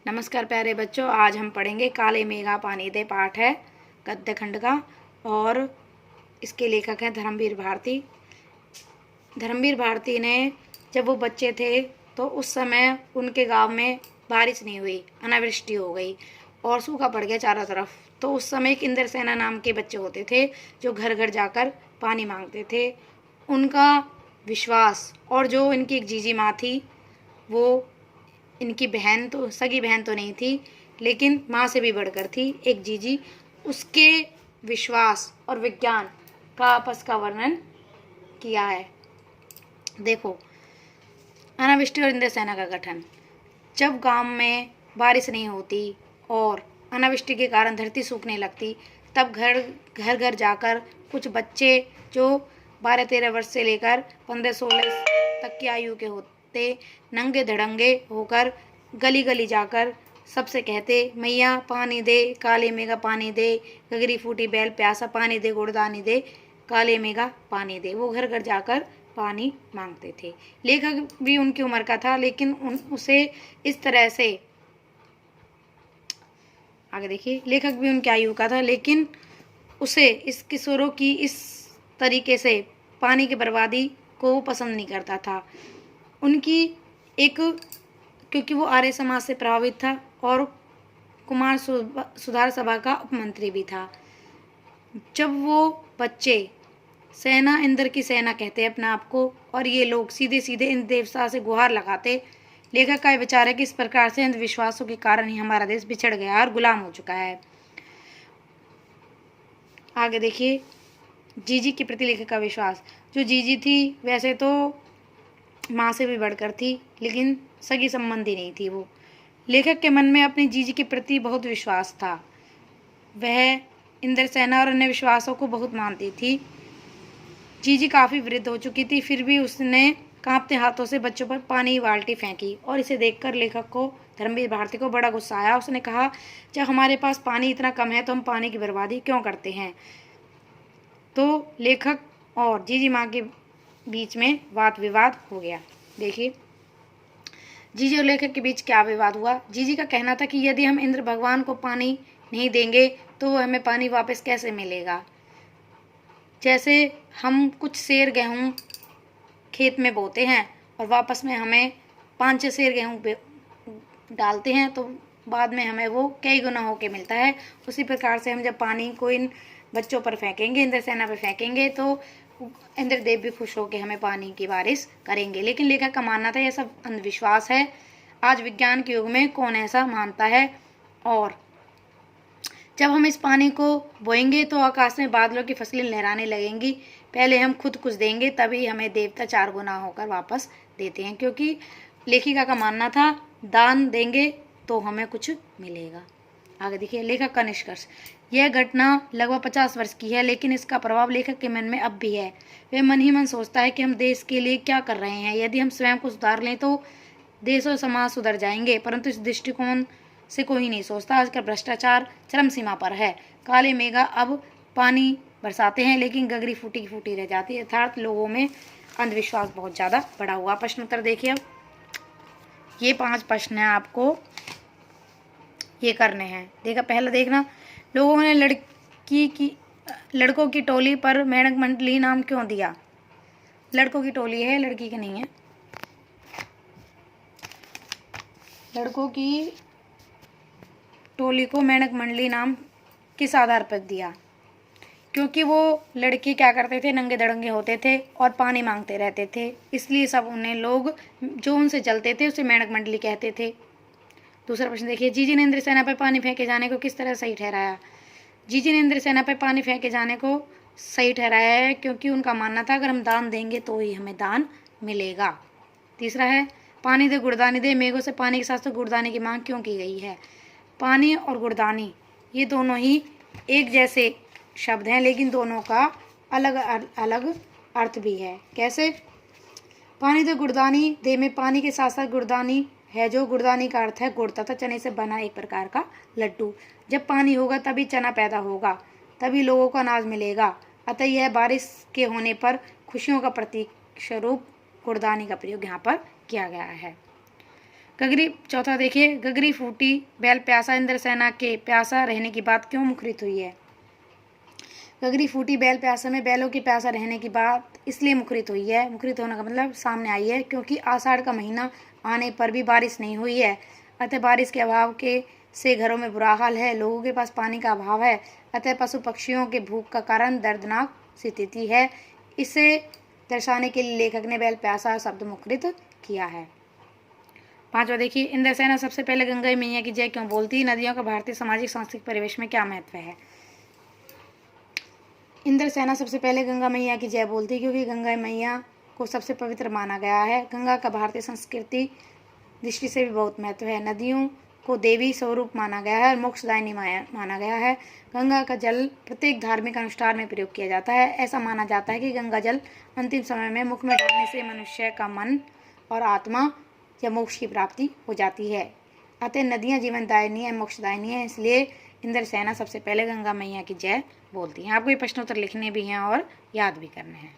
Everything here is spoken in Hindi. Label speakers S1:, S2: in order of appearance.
S1: नमस्कार प्यारे बच्चों, आज हम पढ़ेंगे काले मेघा पानी दे। पाठ है गद्य खंड का और इसके लेखक हैं धर्मवीर भारती। धर्मवीर भारती ने जब वो बच्चे थे तो उस समय उनके गांव में बारिश नहीं हुई, अनावृष्टि हो गई और सूखा पड़ गया चारों तरफ। तो उस समय एक इंद्रसेना नाम के बच्चे होते थे जो घर घर जाकर पानी मांगते थे। उनका विश्वास और जो इनकी एक जीजी माँ थी, वो इनकी बहन तो सगी बहन तो नहीं थी लेकिन माँ से भी बढ़कर थी, एक जीजी। उसके विश्वास और विज्ञान का आपस का वर्णन किया है। देखो, अनावृष्टि और इंद्रसेना का गठन। जब गांव में बारिश नहीं होती और अनावृष्टि के कारण धरती सूखने लगती, तब घर घर जाकर कुछ बच्चे जो 12-13 वर्ष से लेकर 15-16 तक की आयु के होते, नंगे धड़ंगे होकर गली गली जाकर सबसे कहते, मैया पानी दे, काले मेघा पानी दे, गगरी फूटी बैल प्यासा पानी दे, गुड़दानी दे, काले मेघा पानी दे। वो घर घर जाकर पानी मांगते थे। लेखक भी उनकी उम्र का था लेकिन उसे इस तरह से, आगे देखिए, लेखक भी उनकी आयु का था लेकिन उसे इस किशोरों की इस तरीके से पानी की बर्बादी को पसंद नहीं करता था। उनकी एक, क्योंकि वो आर्य समाज से प्रभावित था और कुमार सुधार सभा का उपमंत्री भी था। जब वो बच्चे सेना, इंद्र की सेना कहते हैं अपने आप को, और ये लोग सीधे सीधे इन देवता से गुहार लगाते। लेखक का विचार है कि इस प्रकार से अंधविश्वासों के कारण ही हमारा देश बिछड़ गया और गुलाम हो चुका है। आगे देखिए, जीजी के प्रति लेखक का विश्वास। जो जीजी थी वैसे तो माँ से भी बढ़कर थी लेकिन सगी संबंधी नहीं थी वो। लेखक के मन में अपनी जीजी के प्रति बहुत विश्वास था। वह इंद्रसेना और अन्य विश्वासों को बहुत मानती थी। जीजी काफ़ी वृद्ध हो चुकी थी, फिर भी उसने कांपते हाथों से बच्चों पर पानी की बाल्टी फेंकी और इसे देखकर लेखक को, धर्मवीर भारती को, बड़ा गुस्सा आया। उसने कहा, जब हमारे पास पानी इतना कम है तो हम पानी की बर्बादी क्यों करते हैं। तो लेखक और जीजी माँ के बीच में वाद विवाद हो गया। देखिए, जीजी और लेखक के बीच क्या विवाद हुआ। जीजी का कहना था कि यदि हम इंद्र भगवान को पानी नहीं देंगे तो हमें पानी वापस कैसे मिलेगा। जैसे हम कुछ सेर गेहूँ खेत में बोते हैं और वापस में हमें 5-6 सेर गेहूँ डालते हैं तो बाद में हमें वो कई गुना होके मिलता है। उसी प्रकार से हम जब पानी को इन बच्चों पर फेंकेंगे, इंद्रसेना पर फेंकेंगे, तो इंद्रदेव भी खुश होकर हमें पानी की बारिश करेंगे। लेकिन लेखक का मानना था यह सब अंधविश्वास है। आज विज्ञान के युग में कौन ऐसा मानता है। और जब हम इस पानी को बोएंगे तो आकाश में बादलों की फसलें लहराने लगेंगी। पहले हम खुद कुछ देंगे तभी हमें देवता 4 गुना होकर वापस देते हैं, क्योंकि लेखिका का मानना था दान देंगे तो हमें कुछ मिलेगा। आगे देखिए, लेखक का निष्कर्ष। यह घटना लगभग 50 वर्ष की है लेकिन इसका प्रभाव लेखक के मन में अब भी है। वह मन ही मन सोचता है कि हम देश के लिए क्या कर रहे हैं। यदि हम स्वयं को सुधार लें तो देश और समाज सुधर जाएंगे, परंतु इस दृष्टिकोण से कोई नहीं सोचता। आजकल भ्रष्टाचार चरम सीमा पर है। काले मेघा अब पानी बरसाते हैं लेकिन गगरी फूटी की फूटी रह जाती है। अर्थात लोगों में अंधविश्वास बहुत ज़्यादा बढ़ा हुआ। प्रश्न उत्तर देखिए। अब ये 5 प्रश्न हैं, आपको ये करने हैं। देखा, पहला देखना, लोगों ने लड़कों की टोली पर मेढक मंडली नाम क्यों दिया। लड़कों की टोली है, लड़की की नहीं है। लड़कों की टोली को मेढक मंडली नाम किस आधार पर दिया। क्योंकि वो लड़के क्या करते थे, नंगे धड़ंगे होते थे और पानी मांगते रहते थे, इसलिए सब उन्हें लोग जो उनसे चलते थे उसे मेढक मंडली कहते थे। दूसरा प्रश्न देखिए, जीजी ने इंद्रसेना पर पानी फेंके जाने को किस तरह सही ठहराया। जीजी ने इंद्रसेना पर पानी फेंके जाने को सही ठहराया है क्योंकि उनका मानना था अगर हम दान देंगे तो ही हमें दान मिलेगा। तीसरा है, पानी दे गुड़दानी दे, मेघों से पानी के साथ साथ गुड़दानी की मांग क्यों की गई है। पानी और गुड़दानी ये दोनों ही एक जैसे शब्द हैं लेकिन दोनों का अलग अलग अर्थ भी है। कैसे। पानी दे गुड़दानी दे में पानी के साथ साथ गुड़दानी है, जो गुड़दानी का अर्थ है गुड़ तथा चने से बना एक प्रकार का लड्डू। जब पानी होगा तभी चना पैदा होगा, तभी लोगों को अनाज मिलेगा। अतः यह बारिश के होने पर खुशियों का प्रतीक स्वरूप गुड़दानी का प्रयोग यहाँ पर किया गया है। गगरी, चौथा देखिए, गगरी फूटी बैल प्यासा इंद्रसेना के प्यासा रहने की बात क्यों मुखरित हुई है। गगरी फूटी बैल प्यासा में बैलों की प्यासा रहने की बात इसलिए मुखरित हुई है, मुखरित होने का मतलब सामने आई है, क्योंकि आषाढ़ का महीना आने पर भी बारिश नहीं हुई है। अतः बारिश के अभाव के से घरों में बुरा हाल है, लोगों के पास पानी का अभाव है। अतः पशु पक्षियों के भूख का कारण दर्दनाक स्थिति है। इसे दर्शाने के लिए लेखक ने बैल प्यासा शब्द मुखरित किया है। पांचवा देखिए, इंद्रसेना सबसे पहले गंगा मैया की जय क्यों बोलती। नदियों का भारतीय सामाजिक सांस्कृतिक परिवेश में क्या महत्व है। इंद्रसेना सबसे पहले गंगा मैया की जय बोलती क्योंकि गंगा मैया को सबसे पवित्र माना गया है। गंगा का भारतीय संस्कृति दृष्टि से भी बहुत महत्व है। नदियों को देवी स्वरूप माना गया है और मोक्षदायिनी माना गया है। गंगा का जल प्रत्येक धार्मिक अनुष्ठान में प्रयोग किया जाता है। ऐसा माना जाता है कि गंगा जल अंतिम समय में मुख में डालने से मनुष्य का मन और आत्मा या मोक्ष की प्राप्ति हो जाती है। अतः नदियाँ जीवनदायिनी है, मोक्षदायिनी है, इसलिए इंद्रसेना सबसे पहले गंगा मैया की जय बोलती हैं। आपको ये प्रश्नोत्तर लिखने भी हैं और याद भी करने हैं।